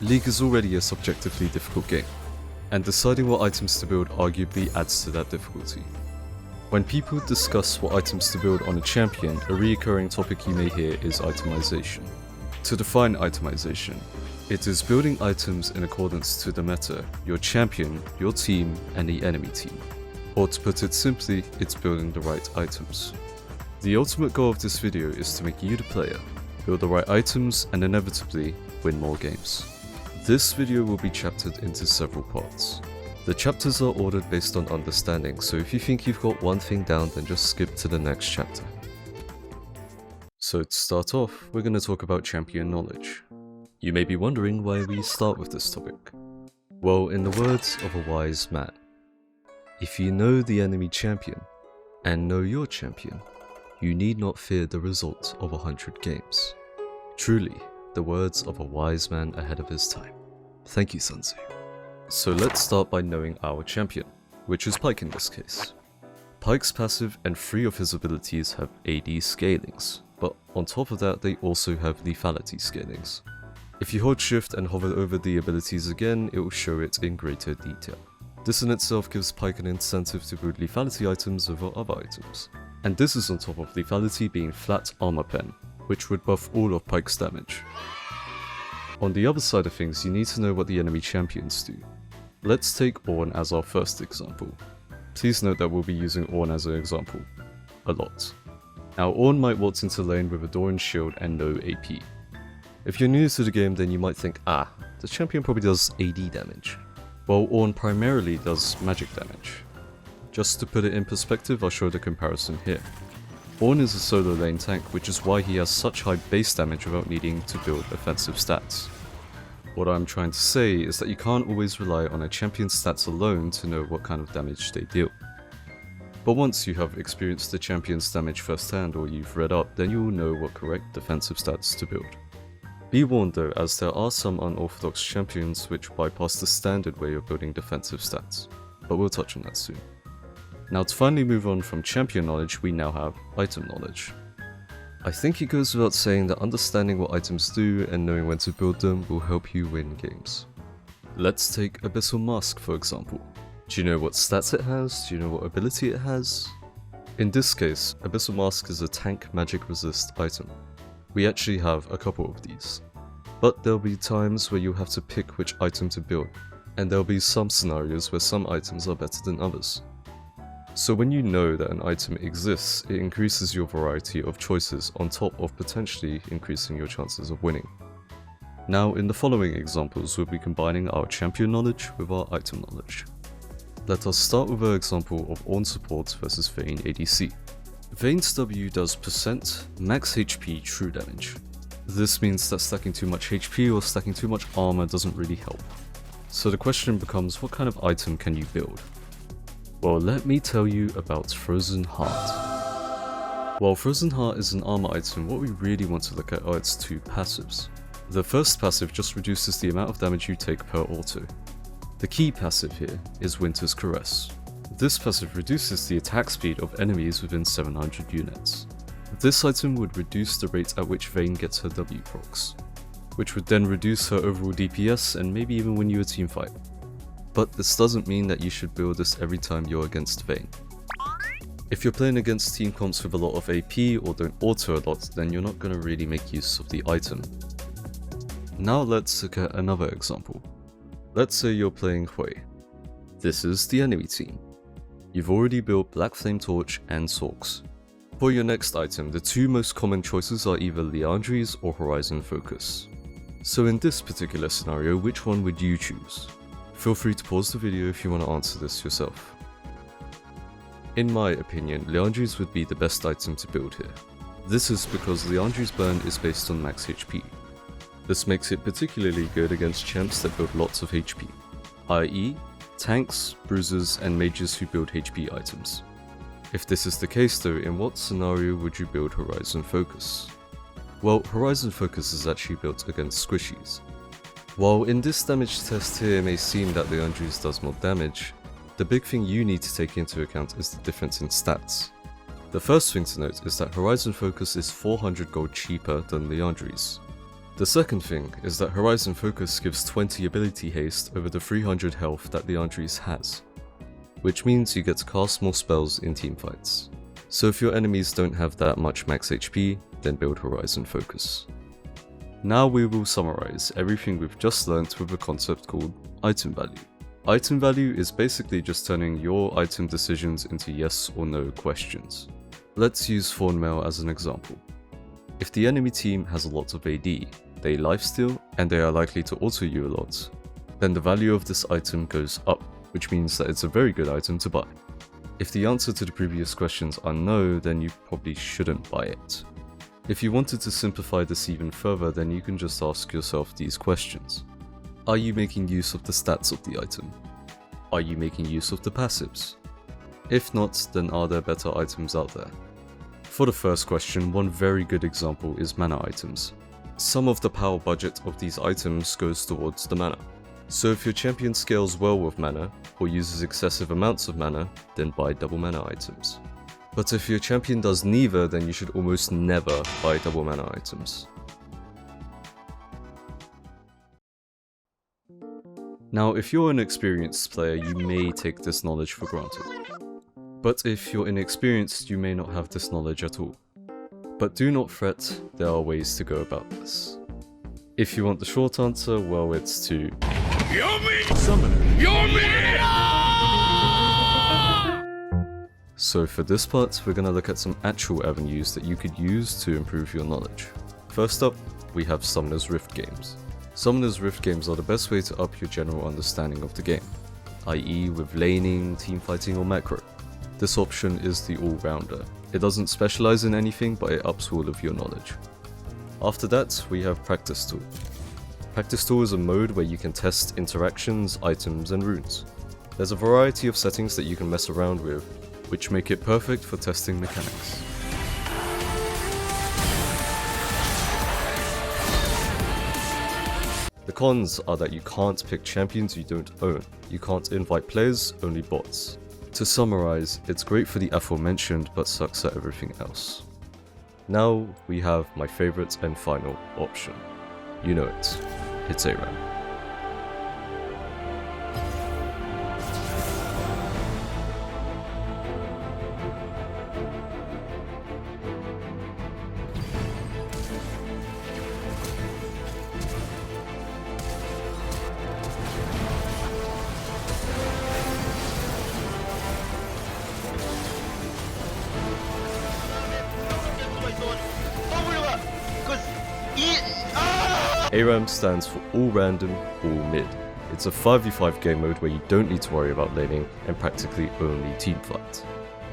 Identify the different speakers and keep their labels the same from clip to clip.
Speaker 1: League is already a subjectively difficult game, and deciding what items to build arguably adds to that difficulty. When people discuss what items to build on a champion, a recurring topic you may hear is itemization. To define itemization, it is building items in accordance to the meta, your champion, your team, and the enemy team. Or to put it simply, it's building the right items. The ultimate goal of this video is to make you the player, build the right items, and inevitably win more games. This video will be chaptered into several parts. The chapters are ordered based on understanding, so if you think you've got one thing down, then just skip to the next chapter. So to start off, we're going to talk about champion knowledge. You may be wondering why we start with this topic. Well, in the words of a wise man, if you know the enemy champion, and know your champion, you need not fear the result of 100 games. Truly, the words of a wise man ahead of his time. Thank you, Sun Tzu. So let's start by knowing our champion, which is Pyke in this case. Pyke's passive and 3 of his abilities have AD scalings, but on top of that they also have lethality scalings. If you hold shift and hover over the abilities again, it will show it in greater detail. This in itself gives Pyke an incentive to build lethality items over other items. And this is on top of lethality being flat armor pen, which would buff all of Pyke's damage. On the other side of things, you need to know what the enemy champions do. Let's take Ornn as our first example. Please note that we'll be using Ornn as an example a lot. Now Ornn might waltz into lane with a Doran shield and no AP. If you're new to the game, then you might think, the champion probably does AD damage. Well, Ornn primarily does magic damage. Just to put it in perspective, I'll show the comparison here. Ornn is a solo lane tank, which is why he has such high base damage without needing to build offensive stats. What I'm trying to say is that you can't always rely on a champion's stats alone to know what kind of damage they deal. But once you have experienced the champion's damage firsthand or you've read up, then you will know what correct defensive stats to build. Be warned though, as there are some unorthodox champions which bypass the standard way of building defensive stats, but we'll touch on that soon. Now to finally move on from champion knowledge, we now have item knowledge. I think it goes without saying that understanding what items do and knowing when to build them will help you win games. Let's take Abyssal Mask for example. Do you know what stats it has? Do you know what ability it has? In this case, Abyssal Mask is a tank magic resist item. We actually have a couple of these. But there'll be times where you'll have to pick which item to build, and there'll be some scenarios where some items are better than others. So when you know that an item exists, it increases your variety of choices on top of potentially increasing your chances of winning. Now in the following examples, we'll be combining our champion knowledge with our item knowledge. Let us start with an example of Ornn support versus Vayne ADC. Vayne's W does % max HP true damage. This means that stacking too much HP or stacking too much armor doesn't really help. So the question becomes, what kind of item can you build? Well, let me tell you about Frozen Heart. While Frozen Heart is an armor item, what we really want to look at are its 2 passives. The first passive just reduces the amount of damage you take per auto. The key passive here is Winter's Caress. This passive reduces the attack speed of enemies within 700 units. This item would reduce the rate at which Vayne gets her W procs, which would then reduce her overall DPS and maybe even win you a teamfight. But this doesn't mean that you should build this every time you're against Vayne. If you're playing against team comps with a lot of AP or don't auto a lot, then you're not going to really make use of the item. Now let's look at another example. Let's say you're playing Hui. This is the enemy team. You've already built Black Flame Torch and Sorks. For your next item, the 2 most common choices are either Liandry's or Horizon Focus. So in this particular scenario, which one would you choose? Feel free to pause the video if you want to answer this yourself. In my opinion, Liandry's would be the best item to build here. This is because Liandry's burn is based on max HP. This makes it particularly good against champs that build lots of HP, i.e. tanks, bruisers, and mages who build HP items. If this is the case though, in what scenario would you build Horizon Focus? Well, Horizon Focus is actually built against squishies. While in this damage test here it may seem that Liandry's does more damage, the big thing you need to take into account is the difference in stats. The first thing to note is that Horizon Focus is 400 gold cheaper than Liandry's. The second thing is that Horizon Focus gives 20 ability haste over the 300 health that Leandri's has, which means you get to cast more spells in teamfights. So if your enemies don't have that much max HP, then build Horizon Focus. Now we will summarize everything we've just learnt with a concept called item value. Item value is basically just turning your item decisions into yes or no questions. Let's use Thornmail as an example. If the enemy team has a lot of AD, they lifesteal, and they are likely to auto you a lot, then the value of this item goes up, which means that it's a very good item to buy. If the answer to the previous questions are no, then you probably shouldn't buy it. If you wanted to simplify this even further, then you can just ask yourself these questions. Are you making use of the stats of the item? Are you making use of the passives? If not, then are there better items out there? For the first question, one very good example is mana items. Some of the power budget of these items goes towards the mana. So if your champion scales well with mana, or uses excessive amounts of mana, then buy double mana items. But if your champion does neither, then you should almost never buy double mana items. Now, if you're an experienced player, you may take this knowledge for granted. But if you're inexperienced, you may not have this knowledge at all. But do not fret, there are ways to go about this. If you want the short answer, well, it's to summon. So for this part, we're going to look at some actual avenues that you could use to improve your knowledge. First up, we have Summoner's Rift games. Summoner's Rift games are the best way to up your general understanding of the game, i.e. with laning, teamfighting or macro. This option is the all-rounder. It doesn't specialize in anything, but it ups all of your knowledge. After that, we have Practice Tool. Practice Tool is a mode where you can test interactions, items and runes. There's a variety of settings that you can mess around with, which make it perfect for testing mechanics. The cons are that you can't pick champions you don't own. You can't invite players, only bots. To summarize, it's great for the aforementioned but sucks at everything else. Now we have my favorite and final option. You know it, it's ARAM. ARAM stands for All Random, All Mid. It's a 5v5 game mode where you don't need to worry about laning and practically only teamfight.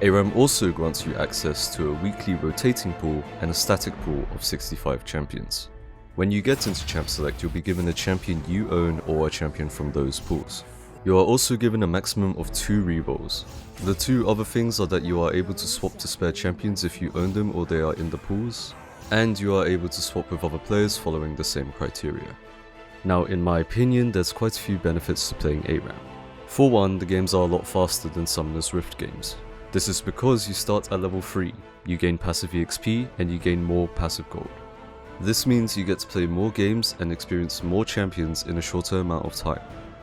Speaker 1: ARAM also grants you access to a weekly rotating pool and a static pool of 65 champions. When you get into Champ Select, you'll be given a champion you own or a champion from those pools. You are also given a maximum of 2 rerolls. The 2 other things are that you are able to swap to spare champions if you own them or they are in the pools, and you are able to swap with other players following the same criteria. Now, in my opinion, there's quite a few benefits to playing ARAM. For one, the games are a lot faster than Summoner's Rift games. This is because you start at level 3, you gain passive EXP, and you gain more passive gold. This means you get to play more games and experience more champions in a shorter amount of time.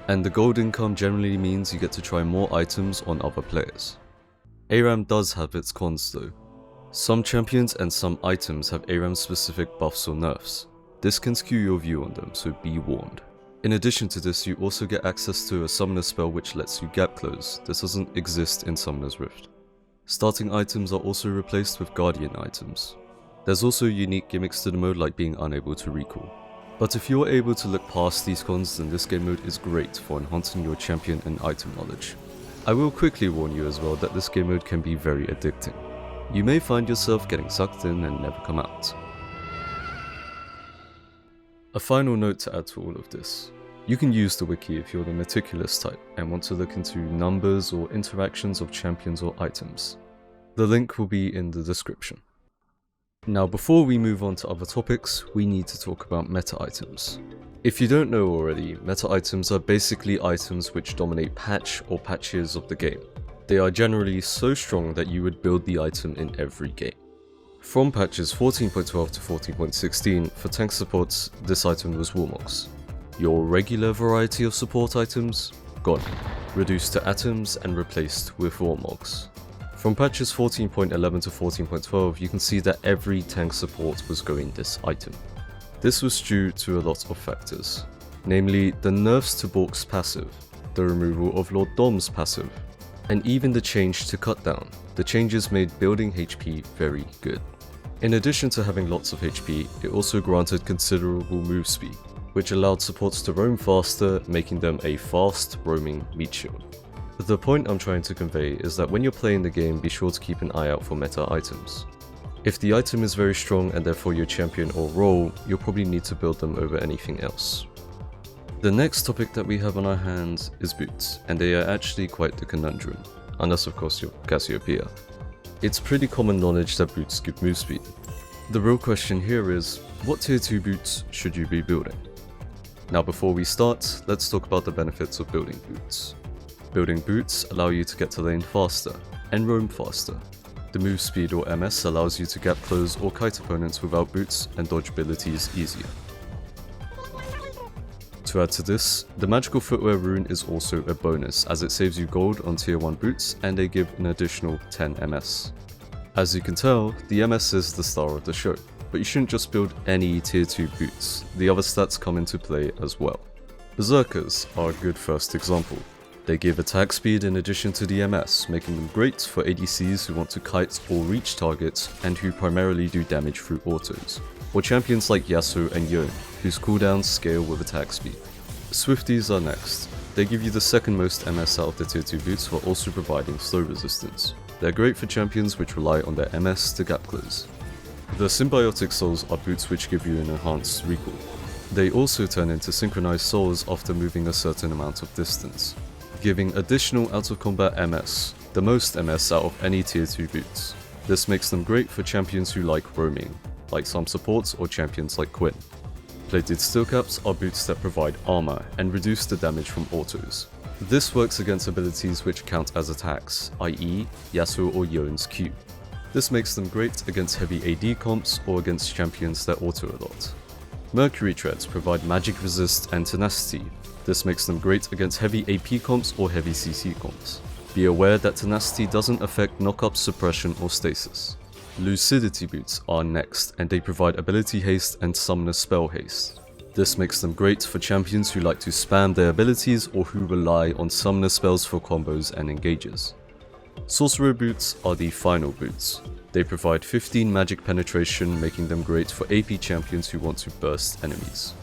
Speaker 1: And the gold income generally means you get to try more items on other players. ARAM does have its cons though. Some champions and some items have ARAM specific buffs or nerfs. This can skew your view on them, so be warned. In addition to this, you also get access to a summoner spell which lets you gap close. This doesn't exist in Summoner's Rift. Starting items are also replaced with guardian items. There's also unique gimmicks to the mode like being unable to recall. But if you're able to look past these cons, then this game mode is great for enhancing your champion and item knowledge. I will quickly warn you as well that this game mode can be very addicting. You may find yourself getting sucked in and never come out. A final note to add to all of this. You can use the wiki if you're the meticulous type and want to look into numbers or interactions of champions or items. The link will be in the description. Now, before we move on to other topics, we need to talk about meta items. If you don't know already, meta items are basically items which dominate patch or patches of the game. They are generally so strong that you would build the item in every game. From patches 14.12 to 14.16, for tank supports, this item was Warmogs. Your regular variety of support items? Gone. Reduced to atoms and replaced with Warmogs. From patches 14.11 to 14.12, you can see that every tank support was going this item. This was due to a lot of factors, namely the nerfs to Bork's passive, the removal of Lord Dom's passive, and even the change to Cutdown. The changes made building HP very good. In addition to having lots of HP, it also granted considerable move speed, which allowed supports to roam faster, making them a fast roaming meat shield. The point I'm trying to convey is that when you're playing the game, be sure to keep an eye out for meta items. If the item is very strong and therefore your champion or role, you'll probably need to build them over anything else. The next topic that we have on our hands is boots, and they are actually quite the conundrum, unless of course you're Cassiopeia. It's pretty common knowledge that boots give move speed. The real question here is, what tier 2 boots should you be building? Now before we start, let's talk about the benefits of building boots. Building boots allow you to get to lane faster, and roam faster. The move speed or MS allows you to gap close or kite opponents without boots, and dodgeability is easier. To add to this, the magical footwear rune is also a bonus as it saves you gold on tier 1 boots and they give an additional 10 MS. As you can tell, the MS is the star of the show, but you shouldn't just build any tier 2 boots, the other stats come into play as well. Berserkers are a good first example. They give attack speed in addition to the MS, making them great for ADCs who want to kite or reach targets and who primarily do damage through autos, or champions like Yasuo and Yone, whose cooldowns scale with attack speed. Swifties are next. They give you the second most MS out of the tier 2 boots while also providing slow resistance. They're great for champions which rely on their MS to gap close. The Symbiotic Souls are boots which give you an enhanced recall. They also turn into synchronized souls after moving a certain amount of distance, giving additional out of combat MS, the most MS out of any tier 2 boots. This makes them great for champions who like roaming, like some supports or champions like Quinn. Plated steel caps are boots that provide armor and reduce the damage from autos. This works against abilities which count as attacks, i.e. Yasuo or Yone's Q. This makes them great against heavy AD comps or against champions that auto a lot. Mercury treads provide magic resist and tenacity. This makes them great against heavy AP comps or heavy CC comps. Be aware that tenacity doesn't affect knock-up suppression or stasis. Lucidity boots are next, and they provide ability haste and summoner spell haste. This makes them great for champions who like to spam their abilities or who rely on summoner spells for combos and engages. Sorcerer boots are the final boots. They provide 15 magic penetration, making them great for AP champions who want to burst enemies.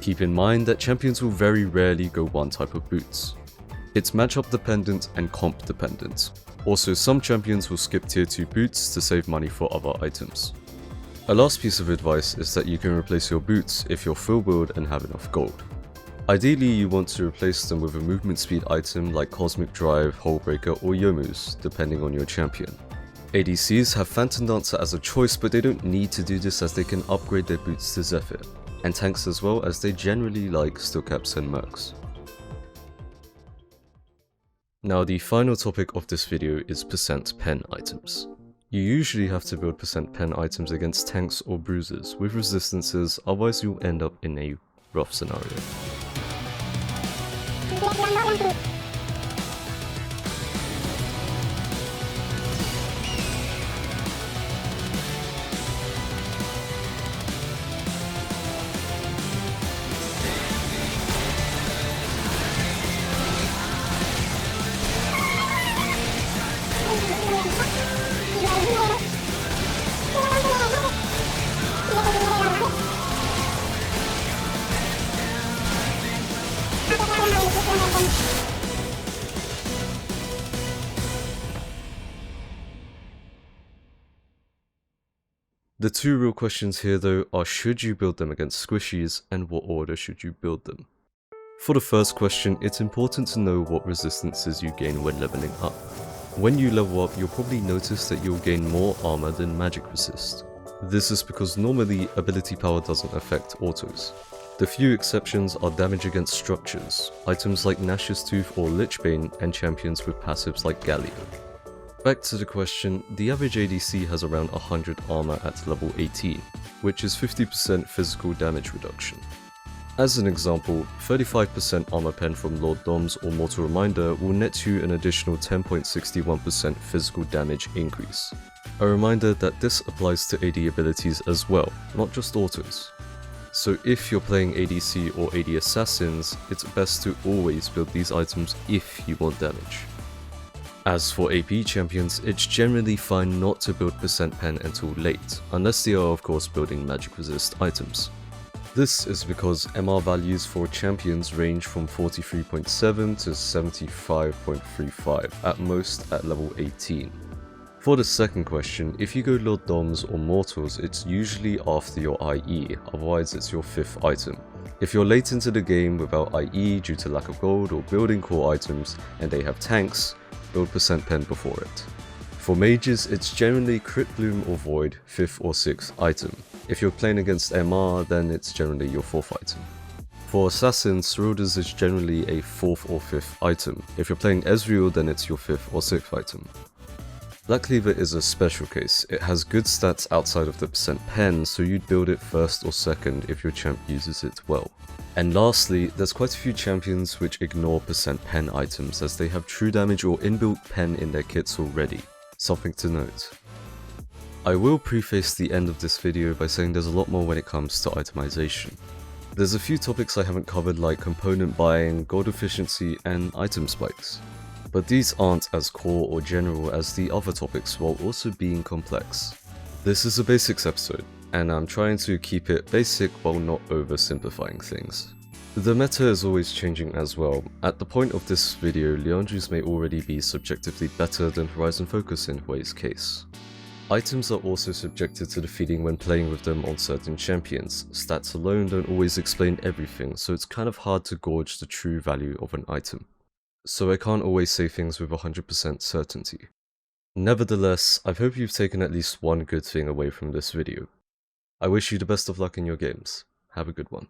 Speaker 1: Keep in mind that champions will very rarely go one type of boots. It's matchup dependent and comp dependent. Also, some champions will skip tier 2 boots to save money for other items. A last piece of advice is that you can replace your boots if you're full build and have enough gold. Ideally, you want to replace them with a movement speed item like Cosmic Drive, Hullbreaker or Yomu's, depending on your champion. ADCs have Phantom Dancer as a choice, but they don't need to do this as they can upgrade their boots to Zephyr, and tanks as well as they generally like steel caps and mercs. Now the final topic of this video is percent pen items. You usually have to build percent pen items against tanks or bruisers with resistances, otherwise you'll end up in a rough scenario. The two real questions here though are, should you build them against squishies and what order should you build them? For the first question, it's important to know what resistances you gain when leveling up. When you level up, you'll probably notice that you'll gain more armor than magic resist. This is because normally ability power doesn't affect autos. The few exceptions are damage against structures, items like Nash's Tooth or Lichbane, and champions with passives like Galio. Back to the question, the average ADC has around 100 armor at level 18, which is 50% physical damage reduction. As an example, 35% armor pen from Lord Dom's or Mortal Reminder will net you an additional 10.61% physical damage increase. A reminder that this applies to AD abilities as well, not just autos. So if you're playing ADC or AD assassins, it's best to always build these items if you want damage. As for AP champions, it's generally fine not to build percent pen until late, unless they are of course building magic resist items. This is because MR values for champions range from 43.7 to 75.35, at most at level 18. For the second question, if you go Lord Doms or Mortals, it's usually after your IE, otherwise it's your 5th item. If you're late into the game without IE due to lack of gold or building core items and they have tanks, build percent pen before it. For mages, it's generally Crit Bloom or Void, 5th or 6th item. If you're playing against MR, then it's generally your 4th item. For assassins, Sorodas is generally a 4th or 5th item. If you're playing Ezreal, then it's your 5th or 6th item. Black Cleaver is a special case. It has good stats outside of the percent pen, so you'd build it 1st or 2nd if your champ uses it well. And lastly, there's quite a few champions which ignore percent pen items as they have true damage or inbuilt pen in their kits already. Something to note. I will preface the end of this video by saying there's a lot more when it comes to itemization. There's a few topics I haven't covered like component buying, gold efficiency, and item spikes. But these aren't as core or general as the other topics while also being complex. This is a basics episode, and I'm trying to keep it basic while not oversimplifying things. The meta is always changing as well. At the point of this video, Liandry's may already be subjectively better than Horizon Focus in Hui's case. Items are also subjected to the feeling when playing with them on certain champions. Stats alone don't always explain everything, so it's kind of hard to gauge the true value of an item. So I can't always say things with 100% certainty. Nevertheless, I hope you've taken at least one good thing away from this video. I wish you the best of luck in your games. Have a good one.